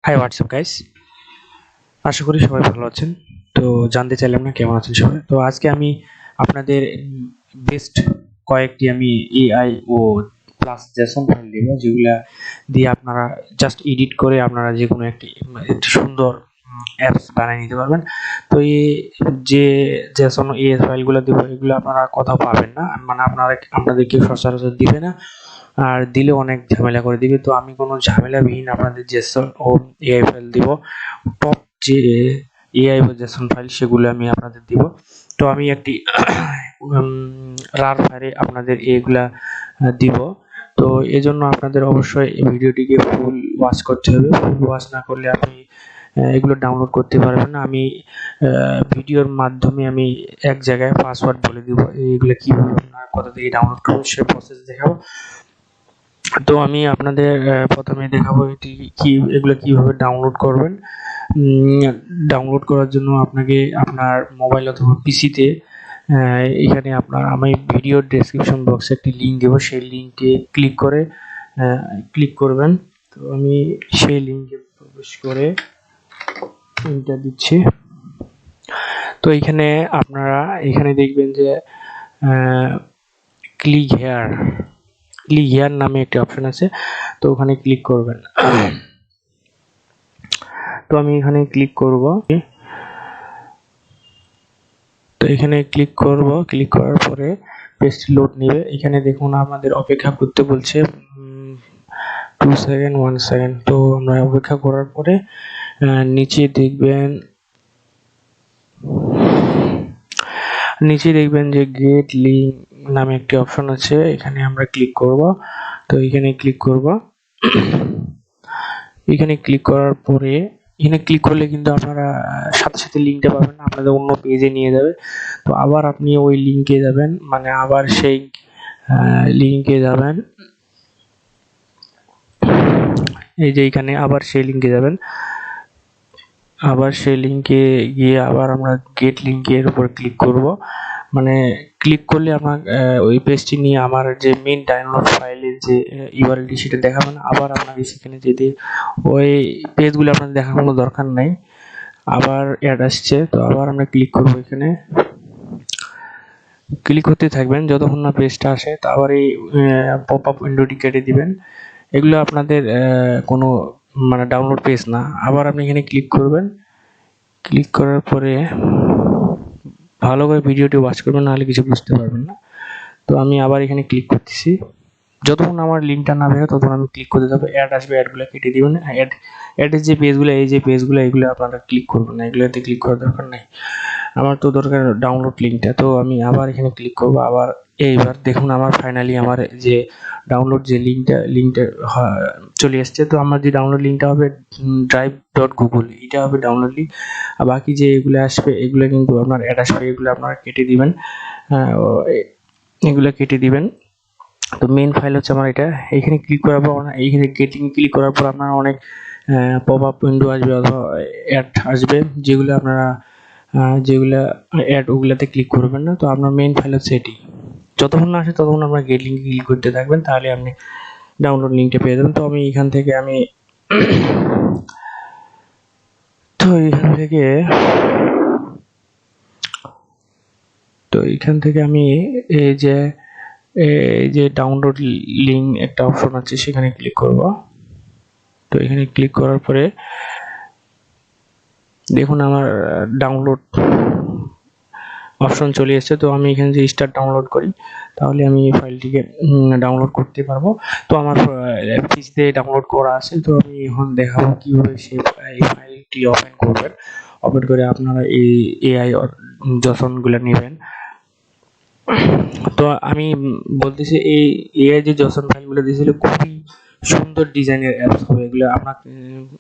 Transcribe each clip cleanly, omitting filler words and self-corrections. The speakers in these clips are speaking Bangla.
হাই হোয়াটসঅ্যাপ গাইস, আশা করি সবাই ভালো আছেন। তো জানতে চাইলাম না কেমন আছেন সবাই। তো আজকে আমি আপনাদের বেস্ট কয়েকটি আমি এআই ও প্লাস জেসন ফাইল দিব, যেগুলা দিয়ে আপনারা জাস্ট এডিট করে আপনারা যে কোনো একটি সুন্দর অ্যাপস বানিয়ে নিতে পারবেন। তো এই যে জেসন এই ফাইলগুলো দিব, এগুলো আপনারা কোথাও পাবেন না, মানে আপনাদেরকে সচরাচর দিবে না, আর দিলে অনেক ঝামেলা করে দিবে। তো আমি কোনো ঝামেলাবিহীন আপনাদের জেসন ও এআই ফাইল দিব। টপ যে এআই বা জেসন ফাইল সেগুলো আমি আপনাদের দিব। তো আমি একটি রার ফাইলে আপনাদের এগুলা দিব। তো এজন্য আপনাদের অবশ্যই ভিডিওটিকে ফুল ওয়াচ করতে হবে। ফুল ওয়াচ না করলে আপনি এগুলো ডাউনলোড করতে পারবেন না। আমি ভিডিওর মাধ্যমে আমি এক জায়গায় পাসওয়ার্ড বলে দিব, এগুলো কিভাবে আপনারা কোথা থেকে ডাউনলোড করবেন সে প্রসেস দেখাবো। তো আমি আপনাদের প্রথমে দেখাবো এগুলো কিভাবে ডাউনলোড করবেন। ডাউনলোড করার জন্য আপনাকে আপনার মোবাইল অথবা পিসিতে এখানে আমি ভিডিওর ডেসক্রিপশন বক্সে একটি লিঙ্ক দেবো, সেই লিঙ্কে ক্লিক করবেন। তো আমি সেই লিঙ্কে প্রবেশ করে এন্টার দিচ্ছি। তো আপনারা এখানে দেখবেন যে ক্লিক হেয়ার নামে একটি অপশন আছে, তো ওখানে ক্লিক করবেন। তো আমি এখানে ক্লিক করব। তো এখানে ক্লিক করার পরে পেজটি লোড নেবে। এখানে দেখুন আমাদের অপেক্ষা করতে বলছে 2 সেকেন্ড 1 সেকেন্ড। তো আমরা অপেক্ষা করার পরে নিচে দেখবেন যে গেট লিঙ্ক নামে একটি অপশন আছে, এখানে আমরা ক্লিক করব। তো এখানে ক্লিক করার পরে এখানে ক্লিক করলে কিন্তু আপনারা সাথে লিঙ্কটা পাবেন না, আপনাদের অন্য পেজে নিয়ে যাবে। তো আবার আপনি ওই লিঙ্কে যাবেন, মানে আবার সেই লিঙ্কে যাবেন। এই যে এখানে আবার সেই লিঙ্কে যাবেন, আবার সেই লিঙ্কে গিয়ে আবার আমরা গেট লিঙ্কের উপর ক্লিক করব। মানে ক্লিক করলে আমার ওই পেজটি নিয়ে আমার যে মেইন ডাউনলোড ফাইলের যে ইউআরএলটি সেটা দেখাবে না। আবার আপনাকে সেখানে যেতে ওই পেজগুলো আপনাদের দেখার কোনো দরকার নাই। আবার অ্যাড আসছে, তো আবার আমরা ক্লিক করব। এখানে ক্লিক করতে থাকবেন যতক্ষণ না পেজটা আসে। তো আবার এই পপ আপ উইন্ডোটি কেটে দিবেন। এগুলো আপনাদের কোনো মানে ডাউনলোড পেজ না। আবার আপনি এখানে ক্লিক করবেন। ক্লিক করার পরে ভালো করে ভিডিওটি ওয়াচ করবেন, নাহলে কিছু বুঝতে পারবেন না। তো আমি আবার এখানে ক্লিক করতেছি। যতক্ষণ আমার লিঙ্কটা না বেরো ততক্ষণ আমি ক্লিক করতে থাকবো। অ্যাড আসবে, অ্যাডগুলো কেটে দিবেন। অ্যাডের যে পেজগুলো, এই যে পেজগুলো, এগুলো আপনারা ক্লিক করবেন না, এগুলোতে ক্লিক করার দরকার নাই। আমার তো দরকার ডাউনলোড লিঙ্কটা। তো আমি আবার এখানে ক্লিক করব। আবার এইবার দেখুন আমার ফাইনালি আমার যে ডাউনলোড যে লিঙ্কটা চলে আসছে। তো আমার যে ডাউনলোড লিঙ্কটা হবে drive.google, এটা হবে ডাউনলোড লিঙ্ক। আর বাকি যে এগুলো আসবে এগুলো কিন্তু আপনার অ্যাড আসবে, এগুলো আপনারা কেটে দিবেন। এগুলো কেটে দিবেন। তো মেইন ফাইল হচ্ছে আমার এটা। এখানে ক্লিক করার পর এইখানে গেটিং ক্লিক করার পর আপনার অনেক পপ আপ উইন্ডো আসবে অথবা অ্যাড আসবে, যেগুলো অ্যাড ওগুলাতে ক্লিক করবেন না। তো আপনার মেইন ফাইল হচ্ছে এটি। যতক্ষণ না আসে ততক্ষণ আপনার গেট লিঙ্কে ক্লিক করতে থাকবেন, তাহলে আপনি ডাউনলোড লিঙ্কটা পেয়ে যাবেন। তো আমি এখান থেকে আমি এই যে ডাউনলোড লিঙ্ক একটা অপশন আছে, সেখানে ক্লিক করব। তো এখানে ক্লিক করার পরে দেখুন আমার ডাউনলোড অপশন চলে এসেছে। তো আমি এখানে যে স্টার্ট ডাউনলোড করি, তাহলে আমি এই ফাইলটিকে ডাউনলোড করতে পারবো। তো আমার পিসিতে ডাউনলোড করা আছে। তো আমি এখন দেখাবো কিভাবে এই ফাইলটি ওপেন করবেন। ওপেন করে আপনারা এই এআই জসনগুলো নেবেন। তো আমি বলতেছি এই এআই যে জসন ফাইলগুলো দিয়েছিল, খুবই সুন্দর ডিজাইনের অ্যাপস হবে এগুলো। আপনাকে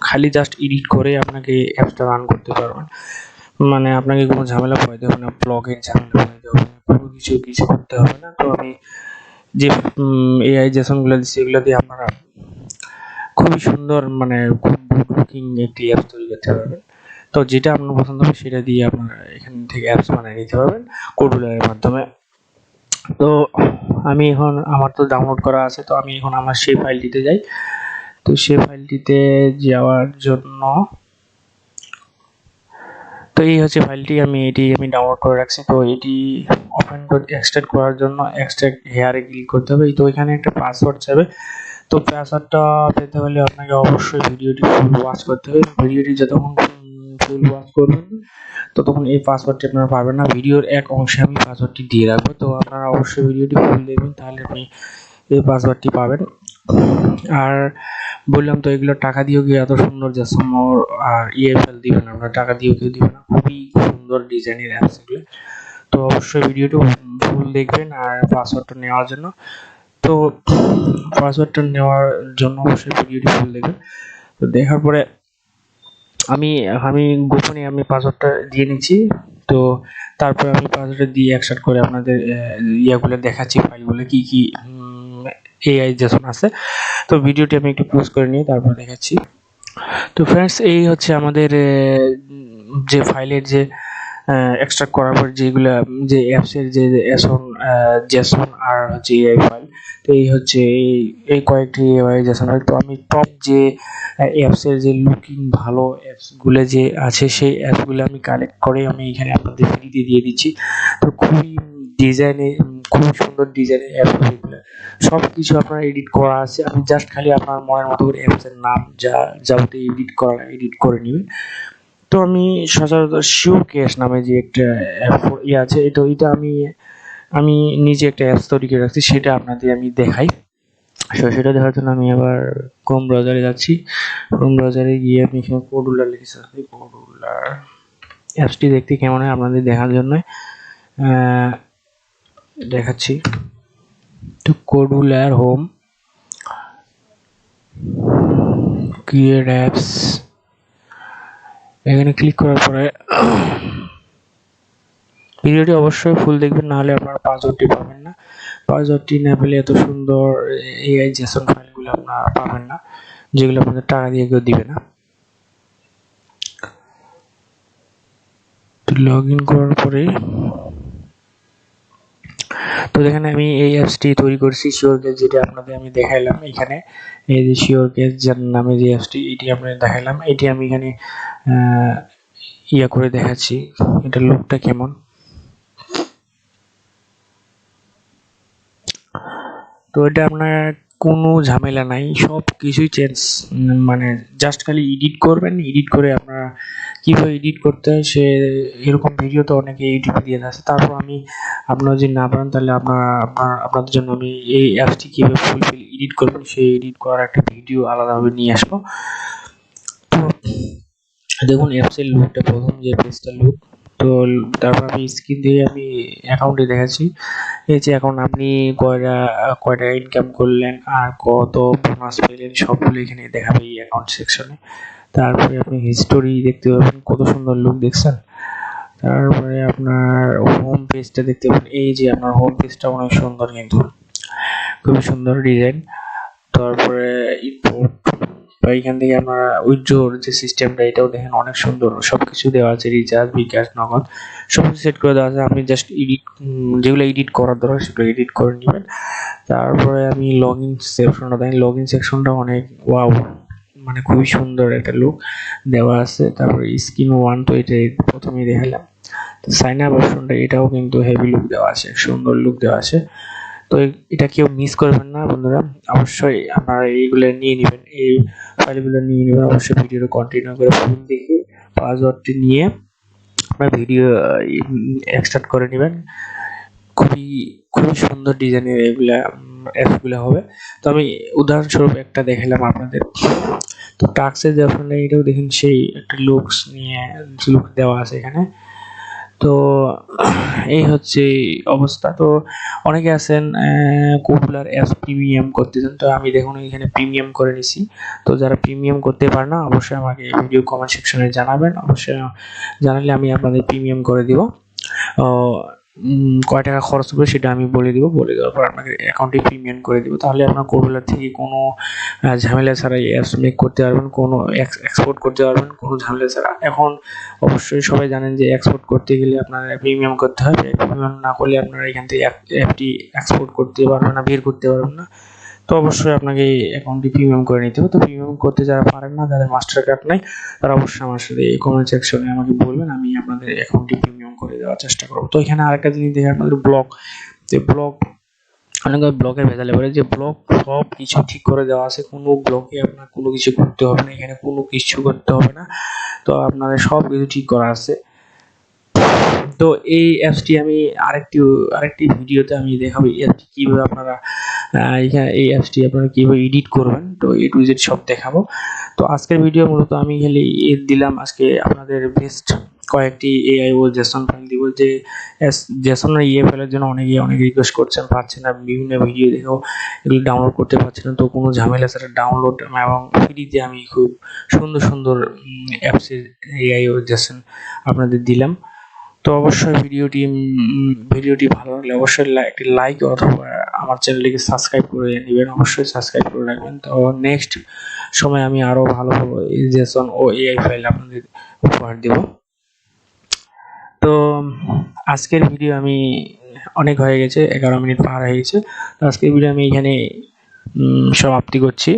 খালি জাস্ট এডিট করে আপনাকে অ্যাপসটা রান করতে পারবেন, মানে আপনাকে কোনো ঝামেলা পোহাইতে হবে না, ব্লগের ঝামেলা পোহাইতে হবে না, কোনো কিছু করতে হবে না। তো আমি যে এআই জেসনগুলো দিচ্ছি, এগুলো দিয়ে আপনারা খুবই সুন্দর, মানে খুব গুড লুকিং একটি অ্যাপস তৈরি করতে পারবেন। তো যেটা আপনার পছন্দ হবে সেটা দিয়ে আপনারা এখান থেকে অ্যাপস বানিয়ে নিতে পারবেন কোডুলারের মাধ্যমে। তো আমি এখন আমার তো ডাউনলোড করা আছে, তো আমি এখন আমার সেই ফাইলটিতে যাই। তো তো সেই ফাইলটিতে যাওয়ার জন্য তো এই হচ্ছে ফাইলটি, এটি আমি ডাউনলোড করে রাখছি। তো এটি ওপেন করে এক্সট্রাক্ট করার জন্য এক্সট্রাক্ট হেয়ারে ক্লিক করতে হবে। তো এখানে একটা পাসওয়ার্ড চাবে। তো পাসওয়ার্ডটা পেতে হলে আপনাকে অবশ্যই ভিডিওটি ফুল ওয়াচ করতে হবে। ভিডিওটি যতক্ষণ ফুল ওয়াচ করবেন ততক্ষণ এই পাসওয়ার্ডটি আপনারা পাবেন না। ভিডিওর এক অংশে আমি পাসওয়ার্ডটি দিয়ে রাখবো, তো আপনারা অবশ্যই ভিডিওটি ফুল দেখবেন, তাহলে আপনি এই পাসওয়ার্ডটি পাবেন। আর বললাম তো এগুলো টাকা দিয়েও কেউ এত সুন্দর জ্যাসমোর আর ইএফএল দিবেন, আপনারা টাকা দিয়েও কেউ দিবেন না। খুবই সুন্দর ডিজাইনের অ্যাপস এগুলো। তো অবশ্যই ভিডিওটি ফুল দেখবেন আর পাসওয়ার্ডটা নেওয়ার জন্য। তো পাসওয়ার্ডটা নেওয়ার জন্য অবশ্যই ভিডিওটি ফুল দেখবেন। তো দেখার পরে আমি গোপনে পাসওয়ার্ডটা দিয়ে নিচ্ছি। তো তারপরে আমি পাসওয়ার্ডটা দিয়ে একসাথে করে আপনাদের ইয়াগুলো দেখাচ্ছি, ফাইলগুলো কি কি এআই জেসন আছে। তো ভিডিওটি আমি একটু পজ করে নিয়ে তারপর দেখাচ্ছি। তো ফ্রেন্ডস, এই হচ্ছে আমাদের যে ফাইলের যে এক্সট্রাক্ট করার পর যেগুলা যে অ্যাপসের যে জেসন আর হচ্ছে এআই ফাইল। তো এই হচ্ছে এই কয়েকটি এআই জেসন ফাইল। তো আমি টপ যে অ্যাপসের যে লুকিং ভালো অ্যাপসগুলো যে আছে সেই অ্যাপসগুলো আমি কালেক্ট করে আমি এখানে আপনাদের ফ্রিতে দিয়ে দিচ্ছি। তো খুবই খুব সুন্দর ডিজাইনের অ্যাপস এগুলো, সব কিছু আপনার এডিট করা আছে। আপনি জাস্ট খালি আপনার মনের মতো করে অ্যাপসের নাম যা যাবতীয় এডিট করা এডিট করে নেবেন। তো আমি সচরাচর শিওর কেস নামে যে একটা অ্যাপ আছে, এটা আমি নিজে একটা অ্যাপস তৈরি করে রাখছি, সেটা আপনাদের আমি দেখাই। সেটা দেখার জন্য আমি আবার ক্রোম ব্রাউজারে যাচ্ছি। ক্রোম ব্রাউজারে গিয়ে আমি এখানে কোডুলার লিখে সার্চ কোডুলার অ্যাপসটি দেখতে কেমন হয় আপনাদের দেখার জন্য দেখাচ্ছি। তো কোডুলার হোম ক্রিয়েট অ্যাপস, এখানে ক্লিক করার পরে ভিডিওটি অবশ্যই ফুল দেখবেন, নাহলে আপনারা পাসওয়ার্ডটি পাবেন না। পাসওয়ার্ডটি না পেলে এত সুন্দর এআই জেসন ফাইলগুলো আপনারা পাবেন না, যেগুলো আপনাদের টাকা দিয়ে কেউ দিবে না। লগ ইন করার পরে তো দেখেন আমি এই অ্যাপসটি তৈরি করছি শিওর গেস, যেটা আপনাদের আমি দেখাইলাম। এখানে এই যে শিওর গেস যার নামে যে অ্যাপসটি, এটি আপনাদের দেখাইলাম। এটি আমি এখানে ইয়া করে দেখাচ্ছি এটা লুকটা কেমন। তো এটা আপনার কোনো ঝামেলা নাই, সব কিছুই চেঞ্জ, মানে জাস্ট খালি এডিট করবেন। এডিট করে আপনারা কীভাবে এডিট করতে হয় সে এরকম ভিডিও তো অনেকে ইউটিউবে দিয়ে আছে। তারপর আপনারা যদি না পারেন তাহলে আপনাদের জন্য আমি এই অ্যাপসটি কীভাবে ফুলফিল এডিট করবেন সেই এডিট করার একটা ভিডিও আলাদাভাবে নিয়ে আসবো। তো দেখুন অ্যাপসের লুকটা, প্রথম যে পেজটা লুক। তো তারপর আমি স্ক্রিন থেকে আমি অ্যাকাউন্টে দেখাচ্ছি। এই যে অ্যাকাউন্ট আপনি কয়টা ইনকাম করলেন আর কত বোনাস পেলেন সবগুলো এখানে দেখাবে এই অ্যাকাউন্ট সেকশনে। তারপরে আপনি হিস্টোরি দেখতে পাবেন, কত সুন্দর লুক দেখছেন। তারপরে আপনার হোম পেজটা দেখতে পাবেন, এই যে আপনার হোম পেজটা অনেক সুন্দর, কিন্তু খুবই সুন্দর ডিজাইন। তারপরে ইম্পোর্ট বা এখান থেকে আপনারা উইথড্রোর যে সিস্টেমটা এটাও দেখেন অনেক সুন্দর, সবকিছু দেওয়া আছে, রিচার্জ, বিকাশ, নগদ সবকিছু সেট করে দেওয়া আছে। আপনি জাস্ট যেগুলো এডিট করার দরকার সেগুলো এডিট করে নেবেন। তারপরে আমি লগ ইন সেকশনটা দেখেন, লগ ইন সেকশনটা অনেক ওয়াও, মানে খুবই সুন্দর একটা লুক দেওয়া আছে। তারপরে স্ক্রিন 1 তো এটা প্রথমেই দেখালাম। সাইন আপ অপশনটা এটাও কিন্তু হেভি লুক দেওয়া আছে, সুন্দর লুক দেওয়া আছে। তো এটা কেউ মিস করবেন না বন্ধুরা, অবশ্যই আপনারা এইগুলো নিয়ে নেবেন, এই ফাইলগুলো নিয়ে নেবেন। অবশ্যই ভিডিওটা কন্টিনিউ করে ফুল দেখে পাসওয়ার্ডটি নিয়ে আপনার ভিডিও এক্সট্রাক্ট করে নেবেন। খুবই সুন্দর ডিজাইনের এগুলা অ্যাপসগুলো হবে। তো আমি উদাহরণস্বরূপ একটা দেখালাম আপনাদের। তো টাক্সের যে আপনারা এটাও দেখেন সেই একটা লুকস নিয়ে লুক দেওয়া আছে এখানে। তো এই হচ্ছে অবস্থা। তো অনেকে আছেন কোডুলার অ্যাপস প্রিমিয়াম করতে চান, তো আমি দেখুন এখানে প্রিমিয়াম করে নিছি। তো যারা প্রিমিয়াম করতে পারে না অবশ্যই আমাকে ভিডিও কমেন্ট সেকশনে জানাবেন, অবশ্যই জানালে আমি আপনাদের প্রিমিয়াম করে দিব। কয় টাকা খরচ হবে সেটা আমি বলে দেওয়ার পর আপনাকে অ্যাকাউন্টে প্রিমিয়াম করে দিব। তাহলে আপনার কোডুলার থেকে কোনো ঝামেলা ছাড়াই অ্যাপস মেক করতে পারবেন, কোনো এক্সপোর্ট করতে পারবেন কোনো ঝামেলা ছাড়া। এখন অবশ্যই সবাই জানেন যে এক্সপোর্ট করতে গেলে আপনার প্রিমিয়াম করতে হবে, প্রিমিয়াম না করলে আপনারা এখান থেকে অ্যাপটি এক্সপোর্ট করতে পারবেন না, বের করতে পারবেন না। তো অবশ্যই আপনাকে এই অ্যাকাউন্টটি প্রিমিয়াম করে নিতে হবে। তো প্রিমিয়াম করতে যারা পারেন না, যাদের মাস্টার কার্ড নাই, তারা অবশ্যই আমার সাথে এই কমেন্ট সেকশনে আমাকে বলবেন, আমি আপনাদের অ্যাকাউন্টটি প্রিমিয়াম করে দেওয়ার চেষ্টা করব। তো এখানে আরেকটা জিনিস দেখে আপনাদের ব্লগ, যে ব্লগ অনেক ব্লগের ভেজালে বলে যে ব্লগ সব কিছু ঠিক করে দেওয়া আছে, কোনো ব্লগে আপনার কোনো কিছু করতে হবে না, এখানে কোনো কিছু করতে হবে না। তো আপনাদের সব কিছু ঠিক করা আছে। তো এই অ্যাপসটি আমি আরেকটি ভিডিওতে আমি দেখাবো এই অ্যাপটি কীভাবে আপনারা এখানে এই অ্যাপসটি আপনারা কীভাবে এডিট করবেন, তো এ টু জেড সব দেখাবো। তো আজকের ভিডিও মূলত আমি খালি দিলাম আজকে আপনাদের বেস্ট কয়েকটি এআই ও জেসন ফাইল দিব, যে জেসন ফাইলের জন্য অনেকে অনেক রিকোয়েস্ট করছেন, পাচ্ছেন না, বিভিন্ন ভিডিও দেখেও এগুলো ডাউনলোড করতে পারছেন না। তো কোনো ঝামেলা ছাড়া ডাউনলোড এবং ফ্রিতে আমি খুব সুন্দর সুন্দর অ্যাপসের এআই ও জেসন আপনাদের দিলাম। তো অবশ্যই ভিডিওটি ভালো লাগলে অবশ্যই একটি লাইক অথবা আমার চ্যানেলটিকে সাবস্ক্রাইব করে নেবেন, অবশ্যই সাবস্ক্রাইব করে রাখবেন। তো নেক্সট সময় আমি আরও ভালো ভালো জেসন ও এআই ফাইল আপনাদের উপহার দেব। তো আজকের ভিডিও আমি অনেক হয়ে গেছে, 11 মিনিট পার হয়ে গেছে। তো আজকের ভিডিও আমি এখানে সমাপ্তি করছি।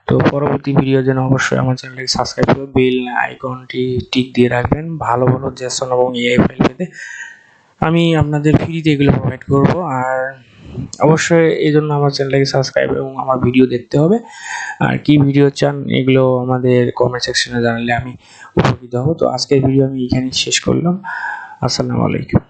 তো পরবর্তী ভিডিওর জন্য অবশ্যই আমার চ্যানেলটিকে সাবস্ক্রাইব করে বেল আইকনটি টিক দিয়ে রাখবেন। ভালো ভালো জেসন এবং এআই ফাইল পেতে আমি আপনাদের ফ্রিতে এগুলো প্রোভাইড করব। আর অবশ্যই এই জন্য আমার চ্যানেলটাকে সাবস্ক্রাইব এবং আমার ভিডিও দেখতে হবে। আর কি ভিডিও চান এগুলো আমাদের কমেন্ট সেকশনে জানালে আমি উপকৃত হব। তো আজকের ভিডিও আমি এখানেই শেষ করলাম। আসসালামু আলাইকুম।